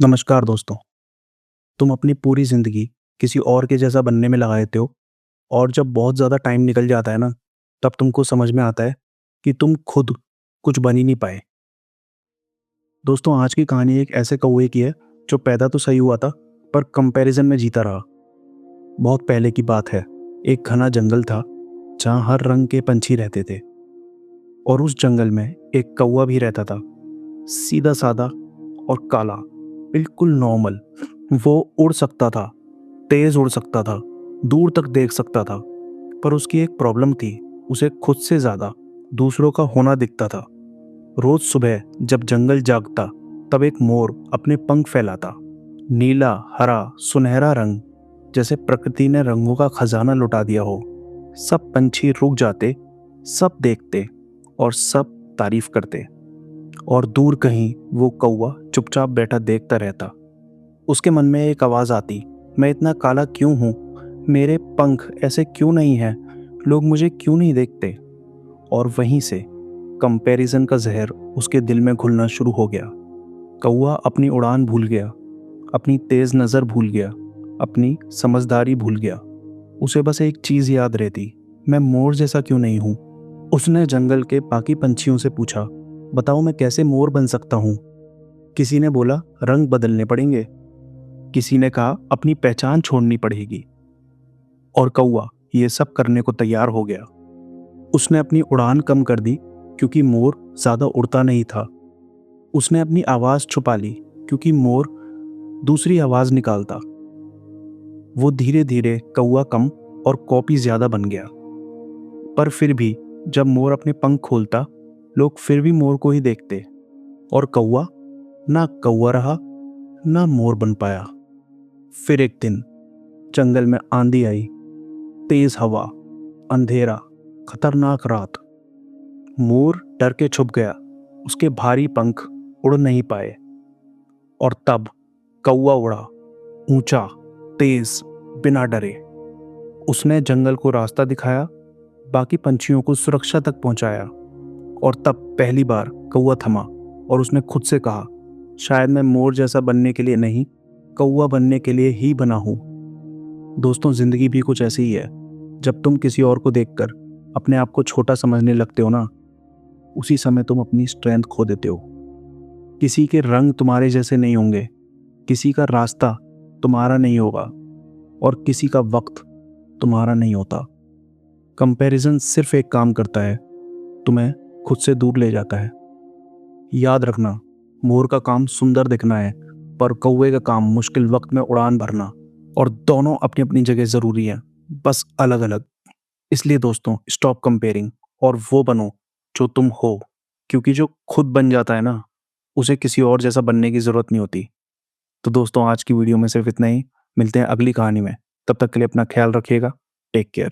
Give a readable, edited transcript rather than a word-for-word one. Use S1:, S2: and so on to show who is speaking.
S1: नमस्कार दोस्तों। तुम अपनी पूरी ज़िंदगी किसी और के जैसा बनने में लगा देते हो और जब बहुत ज़्यादा टाइम निकल जाता है ना, तब तुमको समझ में आता है कि तुम खुद कुछ बन ही नहीं पाए। दोस्तों, आज की कहानी एक ऐसे कौवे की है जो पैदा तो सही हुआ था, पर कंपैरिज़न में जीता रहा। बहुत पहले की बात है। एक घना जंगल था जहाँ हर रंग के पंछी रहते थे और उस जंगल में एक कौवा भी रहता था। सीधा-सादा और काला, बिल्कुल नॉर्मल। वो उड़ सकता था, तेज उड़ सकता था, दूर तक देख सकता था, पर उसकी एक प्रॉब्लम थी, उसे खुद से ज़्यादा दूसरों का होना दिखता था। रोज़ सुबह जब जंगल जागता, तब एक मोर अपने पंख फैलाता। नीला, हरा, सुनहरा रंग, जैसे प्रकृति ने रंगों का खजाना लुटा दिया हो। सब पंछी रुक जाते, सब देखते और सब तारीफ करते। और दूर कहीं वो कौवा चुपचाप बैठा देखता रहता। उसके मन में एक आवाज़ आती, मैं इतना काला क्यों हूँ? मेरे पंख ऐसे क्यों नहीं हैं? लोग मुझे क्यों नहीं देखते? और वहीं से कंपैरिजन का ज़हर उसके दिल में घुलना शुरू हो गया। कौवा अपनी उड़ान भूल गया, अपनी तेज़ नज़र भूल गया, अपनी समझदारी भूल गया। उसे बस एक चीज़ याद रहती, मैं मोर जैसा क्यों नहीं हूँ? उसने जंगल के बाकी पंछियों से पूछा, बताओ मैं कैसे मोर बन सकता हूँ? किसी ने बोला, रंग बदलने पड़ेंगे। किसी ने कहा, अपनी पहचान छोड़नी पड़ेगी। और कौवा ये सब करने को तैयार हो गया। उसने अपनी उड़ान कम कर दी क्योंकि मोर ज्यादा उड़ता नहीं था। उसने अपनी आवाज छुपा ली क्योंकि मोर दूसरी आवाज निकालता। वो धीरे धीरे कौवा कम और कॉपी ज्यादा बन गया। पर फिर भी जब मोर अपने पंख खोलता, लोग फिर भी मोर को ही देखते। और कौवा ना कौवा रहा, ना मोर बन पाया। फिर एक दिन जंगल में आंधी आई, तेज हवा, अंधेरा, खतरनाक रात। मोर डर के छुप गया, उसके भारी पंख उड़ नहीं पाए। और तब कौवा उड़ा, ऊंचा, तेज, बिना डरे। उसने जंगल को रास्ता दिखाया, बाकी पंछियों को सुरक्षा तक पहुंचाया। और तब पहली बार कौवा थमा और उसने खुद से कहा, शायद मैं मोर जैसा बनने के लिए नहीं, कौवा बनने के लिए ही बना हूं। दोस्तों, जिंदगी भी कुछ ऐसी ही है। जब तुम किसी और को देखकर अपने आप को छोटा समझने लगते हो ना, उसी समय तुम अपनी स्ट्रेंथ खो देते हो। किसी के रंग तुम्हारे जैसे नहीं होंगे, किसी का रास्ता तुम्हारा नहीं होगा, और किसी का वक्त तुम्हारा नहीं होता। कंपैरिजन सिर्फ एक काम करता है, तुम्हें खुद से दूर ले जाता है। याद रखना, मोर का काम सुंदर दिखना है, पर कौवे का काम मुश्किल वक्त में उड़ान भरना। और दोनों अपनी अपनी जगह जरूरी है, बस अलग अलग। इसलिए दोस्तों, स्टॉप कंपेयरिंग और वो बनो जो तुम हो। क्योंकि जो खुद बन जाता है ना, उसे किसी और जैसा बनने की जरूरत नहीं होती। तो दोस्तों, आज की वीडियो में सिर्फ इतना ही। मिलते हैं अगली कहानी में। तब तक के लिए अपना ख्याल रखिएगा। Take care.